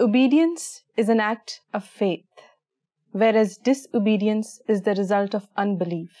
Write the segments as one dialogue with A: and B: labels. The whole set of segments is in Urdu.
A: Obedience is an act of faith, whereas disobedience is the result of unbelief.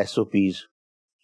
B: SOPs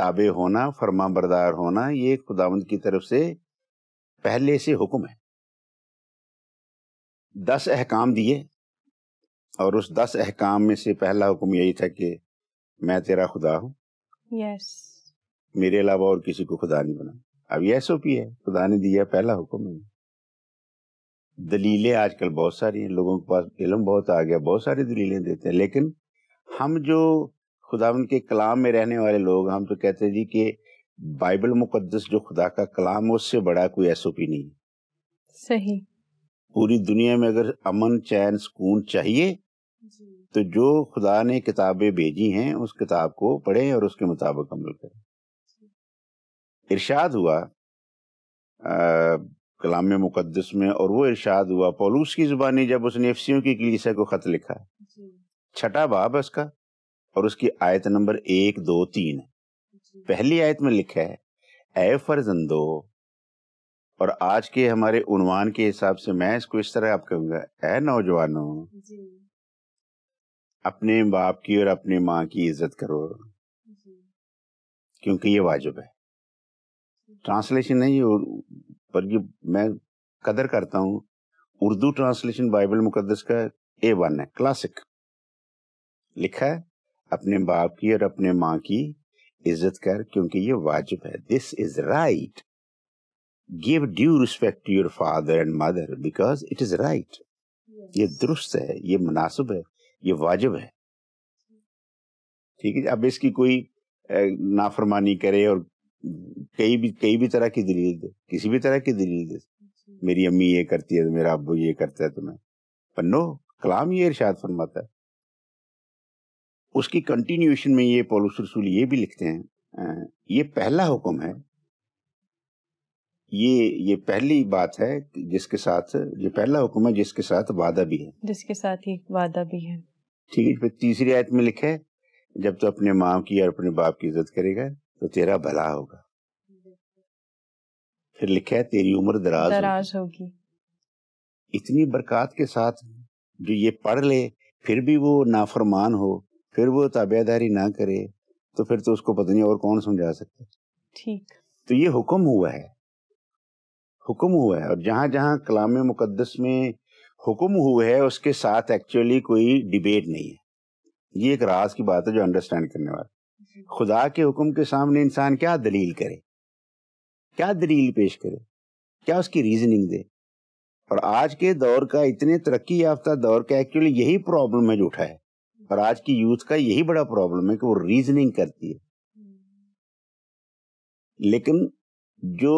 B: تابع ہونا، فرما بردار ہونا، یہ خداوند کی طرف سے پہلے سے حکم ہے. 10 احکام دیے، اور اس 10 احکام میں سے پہلا حکم یہی تھا کہ میں تیرا خدا ہوں، میرے علاوہ اور کسی کو خدا نہیں بنا. اب یہ ایس او پی ہے، خدا نے دیا پہلا حکم ہے. دلیلیں آج کل بہت ساری ہیں، لوگوں کے پاس علم بہت آ گیا، بہت ساری دلیلیں دیتے ہیں، لیکن ہم جو خداوند کے کلام میں رہنے والے لوگ، ہم تو کہتے ہیں جی کہ بائبل مقدس جو خدا کا کلام ہے اس سے بڑا کوئی ایس او پی نہیں.
A: صحیح.
B: پوری دنیا میں اگر امن، چین، سکون چاہیے تو جو خدا نے کتابیں بھیجی ہیں اس کتاب کو پڑھیں اور اس کے مطابق عمل کریں. ارشاد ہوا کلام مقدس میں، اور وہ ارشاد ہوا پولوس کی زبانی جب اس نے افسیوں کی کلیسا کو خط لکھا، 6 باب ہے اس کا، اور اس کی آیت نمبر 1، 2، 3 ہے. پہلی آیت میں لکھا ہے اے فرزندو، اور آج کے ہمارے عنوان کے حساب سے میں اس کو اس طرح آپ کہوں گا، اے نوجوانوں اپنے باپ کی اور اپنے ماں کی عزت کرو، کیونکہ یہ واجب ہے. ٹرانسلیشن نہیں، پر یہ میں قدر کرتا ہوں، اردو ٹرانسلیشن بائبل مقدس کا A1 ہے، کلاسک. لکھا ہے اپنے باپ کی اور اپنے ماں کی عزت کر کیونکہ یہ واجب ہے. This is right. Give due respect to your father and mother because it is right. یہ درست ہے، یہ مناسب ہے، یہ واجب ہے. ٹھیک ہے. اب اس کی کوئی نافرمانی کرے اور کئی بھی طرح کی دلیل دے، کسی بھی طرح کی دلیل دے، میری امی یہ کرتی ہے، میرا ابو یہ کرتا ہے، تو میں پر نو، کلام یہ ارشاد فرماتا ہے. اس کی کنٹینیوشن میں یہ پولس رسول یہ بھی لکھتے ہیں، یہ پہلا حکم ہے، یہ پہلی بات ہے جس کے ساتھ، یہ پہلا حکم ہے جس کے ساتھ وعدہ بھی ہے،
A: جس کے ساتھ ہی وعدہ بھی ہے. ٹھیک
B: ہے. پھر تیسری آیت میں لکھا ہے جب تو اپنے ماں کی اور اپنے باپ کی عزت کرے گا تو تیرا بھلا ہوگا. پھر لکھا ہے تیری عمر دراز ہوگی. اتنی برکات کے ساتھ جو یہ پڑھ لے پھر بھی وہ نافرمان ہو، پھر وہ تابع داری نہ کرے، تو پھر تو اس کو پتہ نہیں اور کون سمجھا سکتا.
A: ٹھیک.
B: تو یہ حکم ہوا ہے، حکم ہوا ہے. اور جہاں جہاں کلام مقدس میں حکم ہوا ہے اس کے ساتھ ایکچولی کوئی ڈیبیٹ نہیں ہے. یہ ایک راز کی بات ہے جو انڈرسٹینڈ کرنے والا. خدا کے حکم کے سامنے انسان کیا دلیل کرے، کیا دلیل پیش کرے، کیا اس کی ریزننگ دے. اور آج کے دور کا، اتنے ترقی یافتہ دور کا ایکچولی یہی پرابلم ہے جو اٹھا ہے، اور آج کی یوتھ کا یہی بڑا پرابلم ہے کہ وہ ریزننگ کرتی ہے. لیکن جو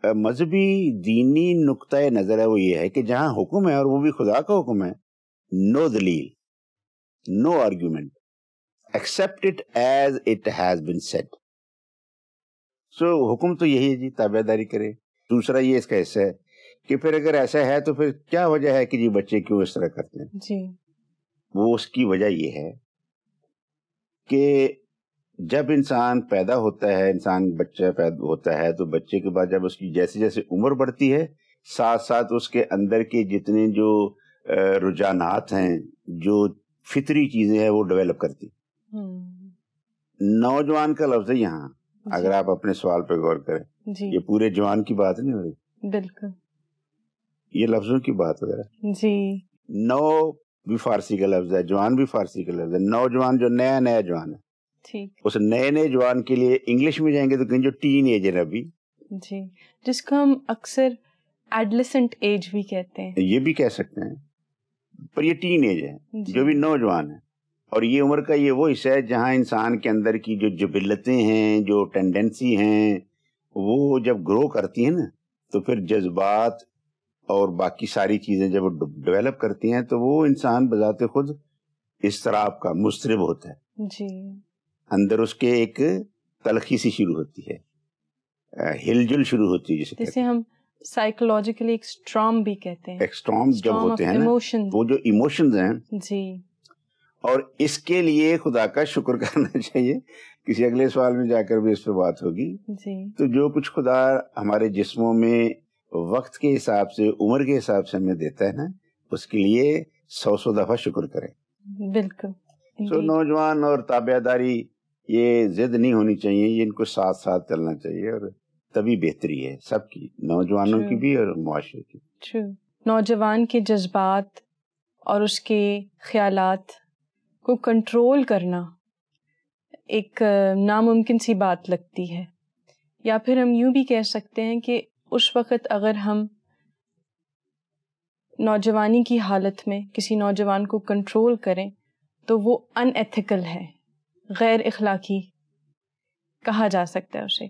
B: مذہبی دینی نقطۂ نظر ہے وہ یہ ہے کہ جہاں حکم ہے اور وہ بھی خدا کا حکم ہے، نو دلیل، no argument, accept it as it has been said. So حکم تو یہی ہے جی، تابع داری کرے. دوسرا یہ اس کا حصہ ہے کہ پھر اگر ایسا ہے تو پھر کیا وجہ ہے کہ جی بچے کیوں اس طرح کرتے ہیں.
A: جی،
B: وہ اس کی وجہ یہ ہے کہ جب انسان پیدا ہوتا ہے، انسان بچہ پیدا ہوتا ہے، تو بچے کے بعد جب اس کی جیسے جیسے عمر بڑھتی ہے، ساتھ ساتھ اس کے اندر کے جتنے جو رجحانات ہیں، جو فطری چیزیں ہیں، وہ ڈیولپ کرتی. نوجوان کا لفظ ہے یہاں، اگر آپ اپنے سوال پہ غور کریں، یہ پورے جوان کی بات نہیں ہو رہی، بالکل یہ لفظوں کی بات ہو رہا ہے. جی، نو بھی فارسی کا لفظ ہے، جوان بھی فارسی کا لفظ ہے. نوجوان جو نیا جوان ہے، اس نئے جوان کے لیے انگلش میں جائیں گے تو کہیں جو ٹین ایج ہے ابھی، جی،
A: جس کو ہم اکثر ایڈلیسنٹ ایج بھی کہتے ہیں،
B: یہ بھی کہہ سکتے ہیں، پر یہ ٹین ایج ہے جو بھی نوجوان ہے. اور یہ عمر کا یہ وہ حصہ ہے جہاں انسان کے اندر کی جو جبلتیں ہیں، جو ٹینڈنسی ہیں، وہ جب گرو کرتی ہیں نا، تو پھر جذبات اور باقی ساری چیزیں جب ڈیولپ کرتی ہیں تو وہ انسان بذات خود اضطراب کا مضطرب ہوتا ہے. جی، اندر اس کے ایک تلخی سی شروع ہوتی ہے، ہل جل شروع ہوتی ہے،
A: جسے ہم سائیکولوجیکلی ایکسٹرام بھی کہتے ہیں.
B: ایکسٹرام جب ہوتے ہیں نا، وہ جو ایموشنز ہیں، جی. اور اس کے لیے خدا کا شکر کرنا چاہیے. کسی اگلے سوال میں جا کر بھی اس پہ بات ہوگی. جی. تو جو کچھ خدا ہمارے جسموں میں وقت کے حساب سے، عمر کے حساب سے ہمیں دیتا ہے نا، اس کے لیے 100 دفعہ شکر کریں.
A: بالکل.
B: نوجوان اور تابع داری یہ ضد نہیں ہونی چاہیے, یہ ان کو ساتھ ساتھ چلنا چاہیے, اور تبھی بہتری ہے سب کی, نوجوانوں کی بھی اور معاشرے کی.
A: نوجوان کے جذبات اور اس کے خیالات کو کنٹرول کرنا ایک ناممکن سی بات لگتی ہے, یا پھر ہم یوں بھی کہہ سکتے ہیں کہ اس وقت اگر ہم نوجوانی کی حالت میں کسی نوجوان کو کنٹرول کریں تو وہ ان ایتھیکل ہے, غیر اخلاقی کہا جا سکتا ہے اسے.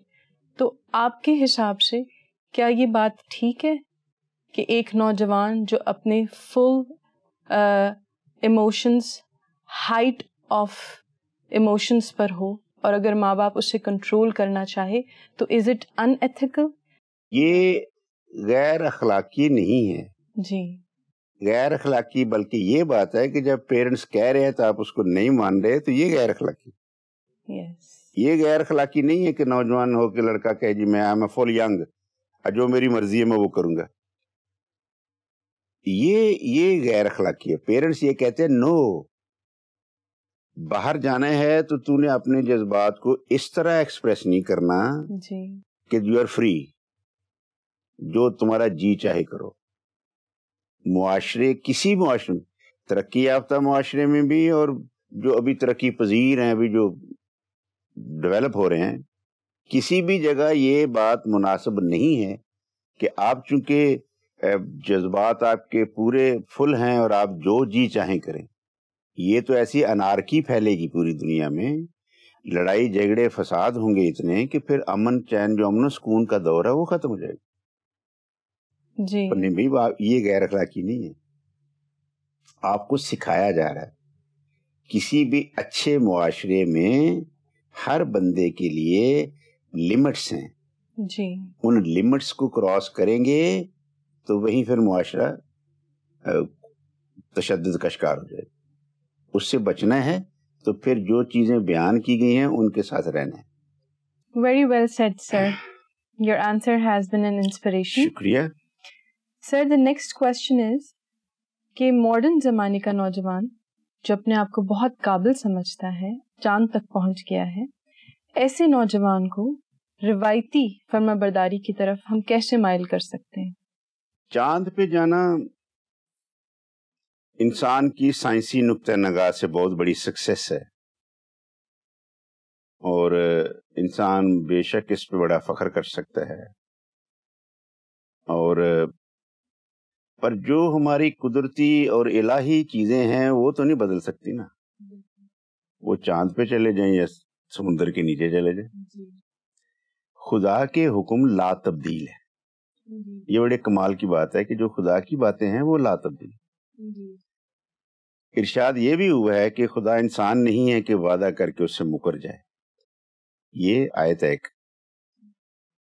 A: تو آپ کے حساب سے کیا یہ بات ٹھیک ہے کہ ایک نوجوان جو اپنے فل ایموشنز, ہائٹ آف ایموشنز پر ہو, اور اگر ماں باپ اسے کنٹرول کرنا چاہے تو از اٹ ان ایتھیکل؟
B: یہ غیر اخلاقی نہیں ہے
A: جی,
B: غیر اخلاقی بلکہ یہ بات ہے کہ جب پیرنٹس کہہ رہے ہیں تو آپ اس کو نہیں مان رہے, تو یہ غیر اخلاقی.
A: یس,
B: یہ غیر اخلاقی نہیں ہے کہ نوجوان ہو کے لڑکا کہے جی میں آئی ایم فل ینگ, جو میری مرضی ہے میں وہ کروں گا. یہ غیر اخلاقی ہے. پیرنٹس یہ کہتے ہیں نو, باہر جانا ہے تو تو نے اپنے جذبات کو اس طرح ایکسپریس نہیں کرنا
A: جی,
B: کہ یو آر فری, جو تمہارا جی چاہے کرو. معاشرے, کسی معاشرے میں, ترقی یافتہ معاشرے میں بھی اور جو ابھی ترقی پذیر ہیں, ابھی جو ڈیولپ ہو رہے ہیں, کسی بھی جگہ یہ بات مناسب نہیں ہے کہ آپ چونکہ جذبات آپ کے پورے فل ہیں اور آپ جو جی چاہیں کریں. یہ تو ایسی انارکی پھیلے گی پوری دنیا میں, لڑائی جھگڑے فساد ہوں گے اتنے کہ پھر امن چین, جو امن و سکون کا دور ہے وہ ختم ہو جائے گا.
A: جی,
B: نہیں بھائی, یہ غیر اخلاقی نہیں ہے. آپ کو سکھایا جا رہا ہے کسی بھی اچھے معاشرے میں ہر بندے کے لیے لمٹس ہیں.
A: جی,
B: ان لمٹس کو کراس کریں گے تو وہیں پھر معاشرہ تشدد کا شکار ہو جائے. اس سے بچنا ہے تو پھر جو چیزیں بیان کی گئی ہیں ان کے ساتھ رہنا ہے.
A: Very well said, sir. Your answer has been an inspiration.
B: شکریہ.
A: Sir, the next question is کہ ماڈرن زمانے کا نوجوان جو اپنے آپ کو بہت قابل سمجھتا ہے, چاند تک پہنچ گیا ہے, ایسے نوجوان کو روایتی فرما برداری کی طرف ہم کیسے مائل کر سکتے ہیں؟
B: چاند پہ جانا انسان کی سائنسی نقطہ نگاہ سے بہت بڑی سکسیس ہے, اور انسان بے شک اس پہ بڑا فخر کر سکتا ہے. اور پر جو ہماری قدرتی اور الہی چیزیں ہیں وہ تو نہیں بدل سکتی نا. وہ چاند پہ چلے جائیں یا سمندر کے نیچے چلے جائیں, خدا کے حکم لا تبدیل ہے. یہ بڑے کمال کی بات ہے کہ جو خدا کی باتیں ہیں وہ لا تبدیل. ارشاد یہ بھی ہوا ہے کہ خدا انسان نہیں ہے کہ وعدہ کر کے اس سے مکر جائے. یہ آیت ہے,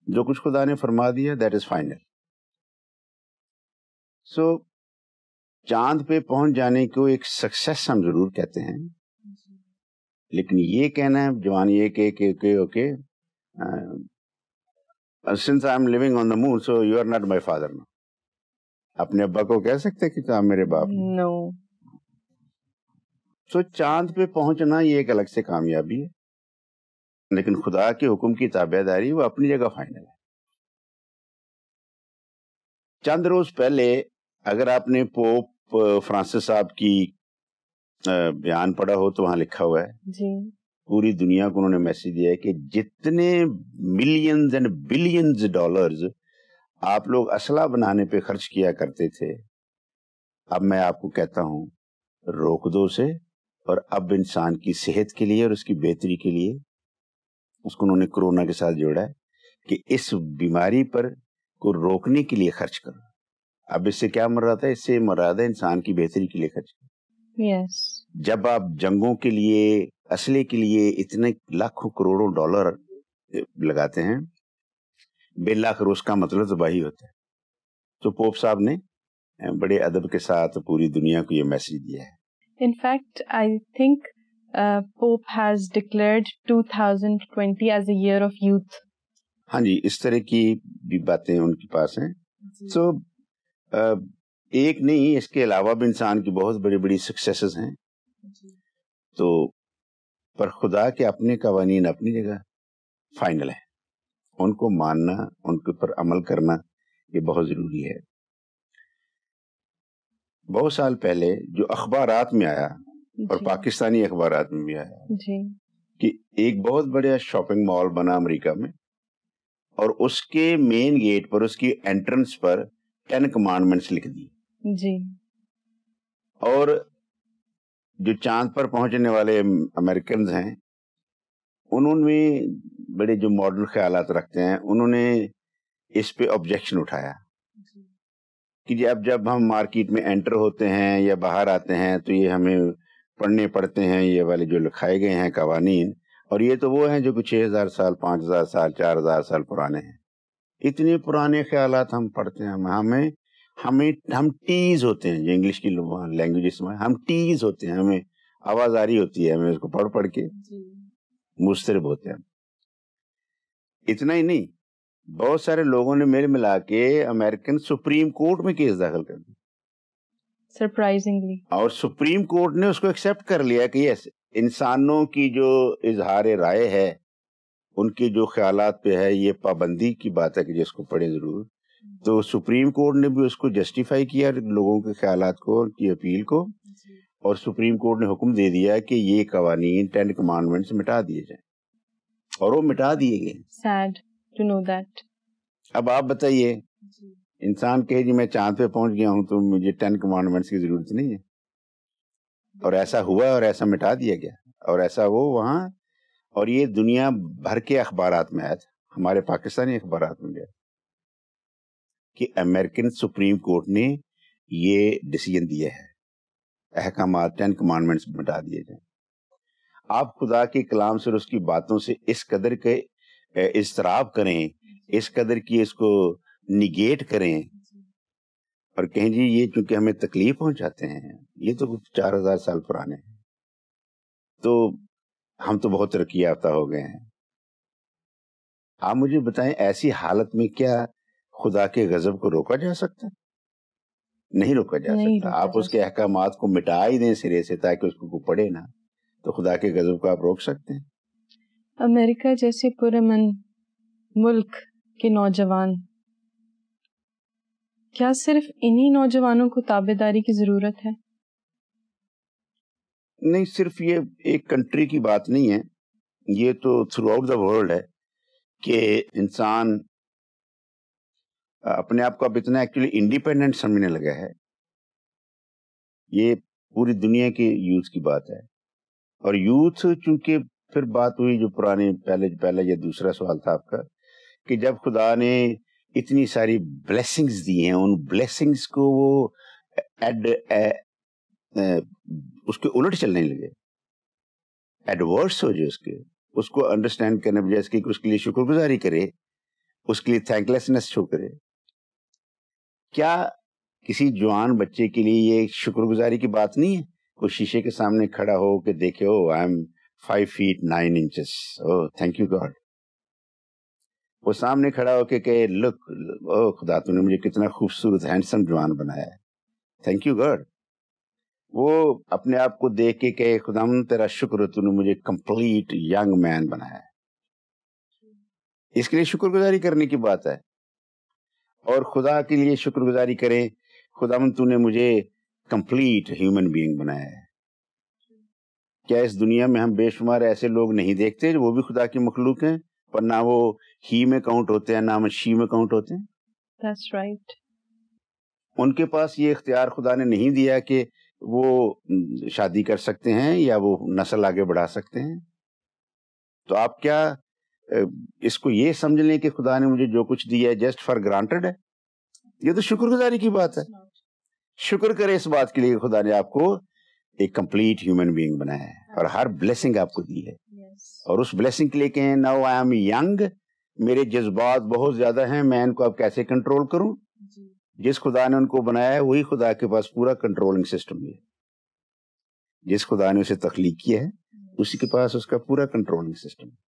B: جو کچھ خدا نے فرما دیا دیٹ از فائنل. سو چاند پہ پہنچ جانے کو ایک سکسیس ہم ضرور کہتے ہیں, لیکن یہ کہنا ہے جوان یہ کہ okay since I am living on the moon so you are not my father. اپنے ابا کو کہہ سکتے کہ آپ میرے باپ ہیں؟
A: No.
B: سو چاند پہ پہنچنا یہ ایک الگ سے کامیابی ہے, لیکن خدا کے حکم کی تابع داری وہ اپنی جگہ فائنل ہے. چند روز پہلے اگر آپ نے پوپ فرانسس صاحب کی بیان پڑھا ہو تو وہاں لکھا ہوا ہے
A: جی,
B: پوری دنیا کو انہوں نے میسج دیا ہے کہ جتنے ملینز اینڈ بلینز ڈالرز آپ لوگ اسلحہ بنانے پہ خرچ کیا کرتے تھے, اب میں آپ کو کہتا ہوں روک دو اسے, اور اب انسان کی صحت کے لیے اور اس کی بہتری کے لیے, اس کو انہوں نے کرونا کے ساتھ جوڑا ہے کہ اس بیماری پر کو روکنے کے لیے خرچ کرو. اب اس سے کیا مراد ہے؟ اس سے مراد ہے انسان کی بہتری کے لیے خرچ کرو.
A: yes.
B: جب آپ جنگوں کے لیے اسلحے کے لیے اتنے لاکھوں کروڑوں ڈالر لگاتے ہیں, بالآخر اس کا مطلب تباہی ہوتا ہے. تو پوپ صاحب نے بڑے ادب کے ساتھ پوری دنیا کو یہ میسج دیا ہے.
A: In fact, I think Pope has declared 2020 as a year of youth.
B: ہاں جی, اس طرح کی بھی باتیں ان کے پاس ہیں. سو ایک نہیں, اس کے علاوہ بھی انسان کی بہت بڑی بڑی سکسیسز ہیں. تو پر خدا کے اپنے قوانین اپنی جگہ فائنل ہے، ان کو ماننا، ان کے اوپر عمل کرنا یہ بہت ضروری ہے۔ بہت سال پہلے جو اخبارات میں آیا اور پاکستانی اخبارات میں بھی آیا کہ ایک بہت بڑا شاپنگ مال بنا امریکہ میں، اور اس کے مین گیٹ پر، اس کی انٹرنس پر 10 کمانڈمنٹس لکھ دی جی، اور جو چاند پر پہنچنے والے امریکنز ہیں انہوں نے بڑے جو ماڈرن خیالات رکھتے ہیں، انہوں نے اس پہ آبجیکشن اٹھایا کہ جب ہم مارکیٹ میں انٹر ہوتے ہیں یا باہر آتے ہیں تو یہ ہمیں پڑھنے پڑتے ہیں یہ والے جو لکھائے گئے ہیں قوانین، اور یہ تو وہ ہیں جو کہ 6000 سال 5000 سال 4000 سال پرانے ہیں۔ اتنے پرانے خیالات ہم پڑھتے ہیں، ہم ٹیز ہوتے ہیں، جو انگلش کی لینگویج میں ہم ٹیز ہوتے ہیں، ہمیں آواز آ رہی ہوتی ہے، ہمیں اس کو پڑھ کے مضطرب ہوتے ہیں۔ اتنا ہی نہیں، بہت سارے لوگوں نے میل ملا کے امریکن سپریم کورٹ میں کیس داخل کر دی سرپرائزنگلی، اور سپریم کورٹ نے اس کو ایکسپٹ کر لیا کہ یس، انسانوں کی جو اظہار رائے ہے، ان کے جو خیالات پہ ہے، یہ پابندی کی بات ہے کہ جس کو پڑھے ضرور۔ تو سپریم کورٹ نے بھی اس کو جسٹیفائی کیا لوگوں کے خیالات کو، ان کی اپیل کو، اور سپریم کورٹ نے حکم دے دیا کہ یہ قوانین 10 کمانڈمنٹس مٹا دیے جائیں، اور وہ مٹا دیے گئے۔ Sad to know that۔ اب آپ بتائیے، انسان کہے جی میں چاند پہ پہنچ گیا ہوں تو مجھے 10 کمانڈمنٹس کی ضرورت نہیں ہے، اور ایسا ہوا اور ایسا مٹا دیا گیا، اور ایسا وہ وہاں، اور یہ دنیا بھر کے اخبارات میں آیا تھا، ہمارے پاکستانی اخبارات میں گیا کہ امریکن سپریم کورٹ نے یہ ڈیسیژن دیا ہے، احکامات 10 کمانڈمنٹس مٹا دیے جائیں۔ آپ خدا کے کلام سے اور اس کی باتوں سے اس قدر کے اضطراب کریں، اس قدر کی اس کو نیگیٹ کریں، اور کہیں جی یہ چونکہ ہمیں تکلیف پہنچاتے ہیں، یہ تو 4000 سال پرانے ہیں، تو ہم تو بہت ترقی یافتہ ہو گئے ہیں۔ آپ مجھے بتائیں، ایسی حالت میں کیا خدا کے غضب کو روکا جا سکتا ہے؟ نہیں روکا جا سکتا۔ آپ اس کے احکامات کو مٹا ہی دیں سرے سے تاکہ اس کو پڑھے نہ، تو خدا کے غضب کو آپ روک سکتے ہیں؟
A: امریکہ جیسے پرامن ملک کے نوجوان، کیا صرف انہی نوجوانوں کو تابع داری کی ضرورت ہے؟
B: نہیں، صرف یہ ایک کنٹری کی بات نہیں ہے، یہ تو تھرو آؤٹ دا ورلڈ ہے کہ انسان اپنے آپ کو اب اتنا ایکچولی انڈیپینڈنٹ سمجھنے لگا ہے۔ یہ پوری دنیا کے یوتھ کی بات ہے، اور یوتھ چونکہ پھر بات ہوئی جو پرانے پہلے یہ دوسرا سوال تھا آپ کا، کہ جب خدا نے اتنی ساری بلیسنگز دی ہیں، ان بلیسنگز کو وہ اس کے الٹ چلنے لگے، ایڈورس ہو جو اس کو انڈرسٹینڈ کرنے بجائے اس کی اس کے لیے شکر گزاری کرے، اس کے لیے تھینک لیسنس شو کرے۔ کیا کسی جوان بچے کے لیے یہ شکر گزاری کی بات نہیں ہے؟ کوئی شیشے کے سامنے کھڑا ہو کے دیکھے، oh I am 5 feet 9 inches، oh thank you God. وہ سامنے کھڑا ہو کے کہے، لک، او خدا تو نے مجھے کتنا خوبصورت ہینڈسم جوان بنایا ہے، تھینک یو گاڈ۔ وہ اپنے آپ کو دیکھ کے کہے، خدا تیرا شکر تو نے مجھے کمپلیٹ ینگ مین بنایا ہے، اس کے لیے شکر گزاری کرنے کی بات ہے۔ اور خدا کے لیے شکر گزاری کریں، خدا تو نے مجھے کمپلیٹ ہیومن بینگ بنایا ہے۔ کیا اس دنیا میں ہم بے شمار ایسے لوگ نہیں دیکھتے وہ بھی خدا کی مخلوق ہیں، پر نہ وہ ہی میں کاؤنٹ ہوتے ہیں نہ وہ شی میں کاؤنٹ ہوتے ہیں؟
A: That's right۔
B: ان کے پاس یہ اختیار خدا نے نہیں دیا کہ وہ شادی کر سکتے ہیں یا وہ نسل آگے بڑھا سکتے ہیں۔ تو آپ کیا اس کو یہ سمجھ لیں کہ خدا نے مجھے جو کچھ دیا ہے جسٹ فار گرانٹڈ ہے؟ یہ تو شکر گزاری کی بات ہے۔ شکر کرے اس بات کے لیے خدا نے آپ کو ایک کمپلیٹ ہیومن بینگ بنایا ہے اور ہر بلیسنگ آپ کو دی ہے، اور اس بلیسنگ کے لیے کہیں ناؤ آئی ایم ینگ، میرے جذبات بہت زیادہ ہیں، میں ان کو اب کیسے کنٹرول کروں؟ جس خدا نے ان کو بنایا ہے وہی خدا کے پاس پورا کنٹرولنگ سسٹم ہے۔ جس خدا نے اسے تخلیق کیا ہے اسی کے پاس اس کا پورا کنٹرولنگ سسٹم ہے،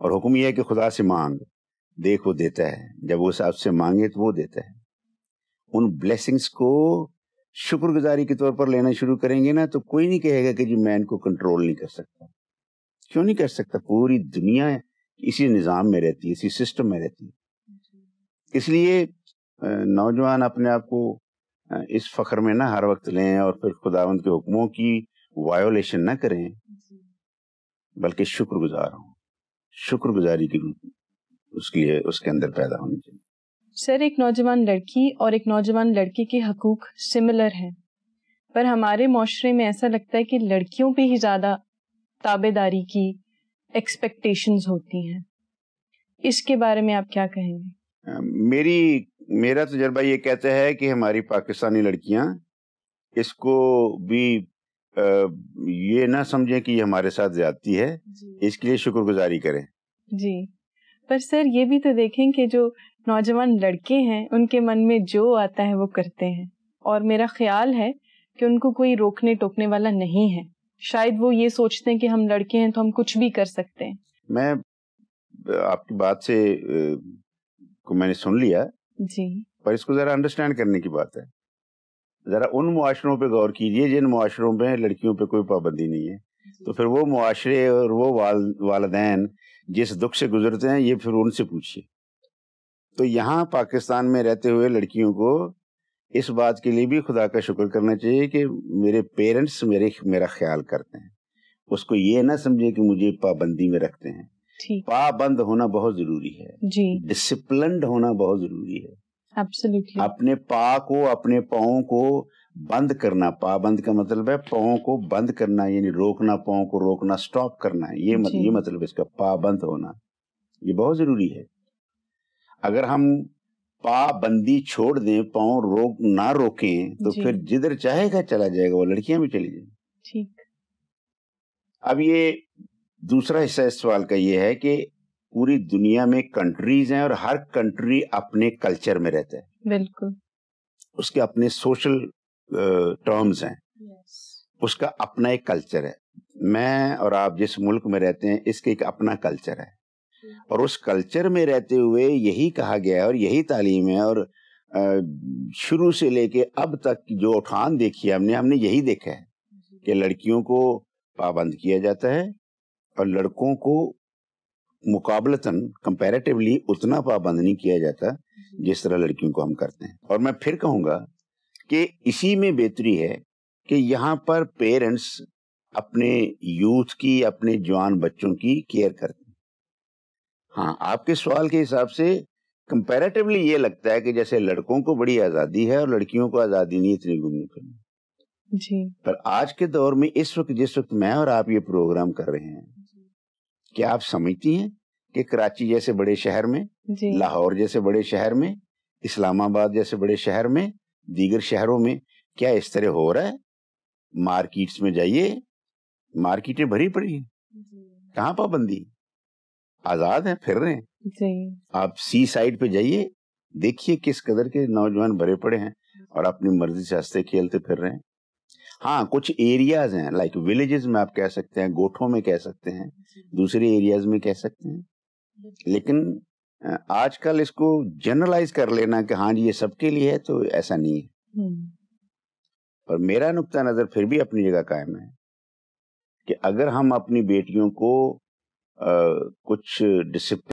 B: اور حکم یہ ہے کہ خدا سے مانگ، دیکھ وہ دیتا ہے، جب وہ آپ سے مانگے تو وہ دیتا ہے۔ ان بلیسنگز کو شکر گزاری کے طور پر لینا شروع کریں گے نا تو کوئی نہیں کہے گا کہ جی میں ان کو کنٹرول نہیں کر سکتا. کیوں نہیں کر سکتا؟ پوری دنیا اسی نظام میں رہتی ہے، اسی سسٹم میں رہتی ہے. اس لیے نوجوان اپنے آپ کو اس فخر میں نہ ہر وقت لیں اور پھر خداوند کے حکموں کی وائیولیشن نہ کریں، بلکہ شکر گزار ہوں. شکر گزاری کی اس کے لیے اس کے اندر پیدا ہونی چاہیے.
A: سر، ایک نوجوان لڑکی اور ایک نوجوان لڑکے کے حقوق سملر ہیں، پر ہمارے معاشرے میں ایسا لگتا ہے کہ لڑکیوں پہ ہی زیادہ تابع داری کی ایکسپیکٹیشنز ہوتی ہیں. اس کے بارے میں آپ کیا کہیں گے؟
B: میرا تجربہ یہ کہتا ہے کہ ہماری پاکستانی لڑکیاں اس کو بھی یہ نہ سمجھیں کہ یہ ہمارے ساتھ زیادتی ہے، اس کے لیے شکر گزاری کریں.
A: جی، پر سر یہ بھی تو دیکھیں کہ جو نوجوان لڑکے ہیں ان کے من میں جو آتا ہے وہ کرتے ہیں، اور میرا خیال ہے کہ ان کو کوئی روکنے ٹوکنے والا نہیں ہے. شاید وہ یہ سوچتے ہیں کہ ہم لڑکے ہیں تو ہم کچھ بھی کر سکتے ہیں.
B: میں آپ کی بات سے کو میں نے سن لیا
A: جی، پر
B: اس کو ذرا انڈرسٹینڈ کرنے کی بات ہے. ذرا ان معاشروں پہ غور کیجئے جن معاشروں پہ لڑکیوں پہ کوئی پابندی نہیں ہے. تو پھر وہ معاشرے اور وہ والدین جس دکھ سے گزرتے ہیں یہ پھر ان سے پوچھیے. تو یہاں پاکستان میں رہتے ہوئے لڑکیوں کو اس بات کے لیے بھی خدا کا شکر کرنا چاہیے کہ میرے پیرنٹس میرا خیال کرتے ہیں. اس کو یہ نہ سمجھے کہ مجھے پابندی میں رکھتے ہیں. پابند ہونا بہت ضروری ہے.
A: جی،
B: ڈسپلنڈ ہونا بہت ضروری ہے.
A: ایبسلیوٹلی.
B: اپنے پا کو، اپنے پاؤں کو بند کرنا. پابند کا مطلب ہے پاؤں کو بند کرنا، یعنی روکنا، پاؤں کو روکنا، سٹاپ کرنا ہے. یہ مطلب اس کا پابند ہونا یہ بہت ضروری ہے. اگر ہم پابندی چھوڑ دیں، پاؤں نہ روکیں تو پھر جدھر چاہے گا چلا جائے گا، وہ لڑکیاں بھی چلی جائیں.
A: ٹھیک.
B: اب یہ دوسرا حصہ اس سوال کا یہ ہے کہ پوری دنیا میں کنٹریز ہیں اور ہر کنٹری اپنے کلچر میں رہتا ہے.
A: بالکل. اس
B: کے اپنے سوشل ٹرمز ہیں. اس کا اپنا ایک کلچر ہے. میں اور آپ جس ملک میں رہتے ہیں اس کا ایک اپنا کلچر ہے، اور اس کلچر میں رہتے ہوئے یہی کہا گیا ہے اور یہی تعلیم ہے، اور شروع سے لے کے اب تک جو اٹھان دیکھی ہے ہم نے یہی دیکھا ہے کہ لڑکیوں کو پابند کیا جاتا ہے اور لڑکوں کو مقابلتاً کمپیریٹیولی اتنا پابند نہیں کیا جاتا جس طرح لڑکیوں کو ہم کرتے ہیں. اور میں پھر کہوں گا کہ اسی میں بہتری ہے کہ یہاں پر پیرنٹس اپنے یوتھ کی، اپنے جوان بچوں کی کیئر کرتے ہیں. ہاں، آپ کے سوال کے حساب سے کمپیریٹیولی یہ لگتا ہے کہ جیسے لڑکوں کو بڑی آزادی ہے اور لڑکیوں کو آزادی نہیں اتنی گھومنے پھرنے.
A: جی.
B: پر آج کے دور میں جس وقت میں اور آپ یہ پروگرام کر رہے ہیں، کیا آپ سمجھتی ہیں کہ کراچی جیسے بڑے شہر میں، لاہور جیسے بڑے شہر میں، اسلام آباد جیسے بڑے شہر میں، دیگر شہروں میں کیا اس طرح ہو رہا ہے؟ مارکیٹس میں جائیے، مارکیٹیں بھری پڑی ہیں. کہاں پابندی؟ آزاد ہیں، پھر رہے ہیں. آپ سی سائڈ پہ جائیے، دیکھیے کس قدر کے نوجوان بھرے پڑے ہیں اور اپنی مرضی سے ہنستے کھیلتے پھر رہے ہیں. ہاں، کچھ ایریاز ہیں لائک ولیجز میں آپ کہہ سکتے ہیں، گوٹھوں میں کہہ سکتے ہیں، دوسرے ایریاز میں کہہ سکتے ہیں. لیکن آج کل اس کو جنرلائز کر لینا کہ ہاں جی یہ سب کے لیے ہے، تو ایسا نہیں ہے. اور میرا نقطہ نظر پھر بھی اپنی جگہ قائم ہے کہ اگر ہم اپنی بیٹیوں کو کچھ ڈسپلن